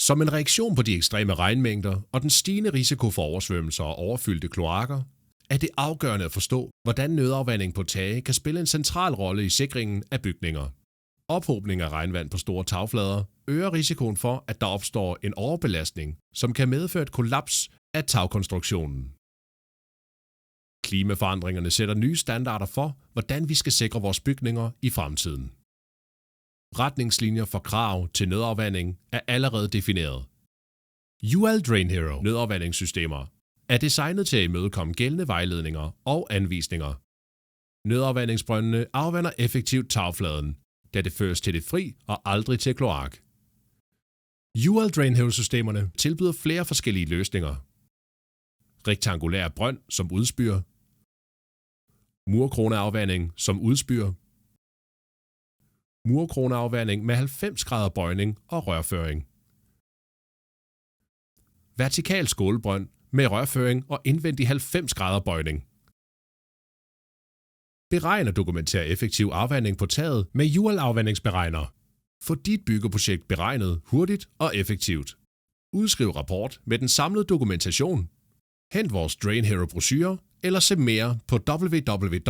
Som en reaktion på de ekstreme regnmængder og den stigende risiko for oversvømmelser og overfyldte kloakker, er det afgørende at forstå, hvordan nødafvanding på tage kan spille en central rolle i sikringen af bygninger. Ophobning af regnvand på store tagflader øger risikoen for, at der opstår en overbelastning, som kan medføre et kollaps af tagkonstruktionen. Klimaforandringerne sætter nye standarder for, hvordan vi skal sikre vores bygninger i fremtiden. Retningslinjer for krav til nødafvanding er allerede defineret. UL Drain Hero nødafvandingssystemer er designet til at imødekomme gældende vejledninger og anvisninger. Nødafvandingsbrøndene afvander effektivt tagfladen, da det føres til det fri og aldrig til kloak. UL Drain Hero-systemerne tilbyder flere forskellige løsninger. Rektangulær brønd som udspyr, murkroneafvanding som udspyr, murkroneafvanding med 90 grader bøjning og rørføring, vertikal skålbrønd med rørføring og indvendig 90 grader bøjning. Beregn og dokumenter effektiv afvanding på taget med UL-afvandingsberegner. Få dit byggeprojekt beregnet hurtigt og effektivt. Udskriv rapport med den samlede dokumentation. Hent vores Drain Hero brochure eller se mere på www.ul.dk.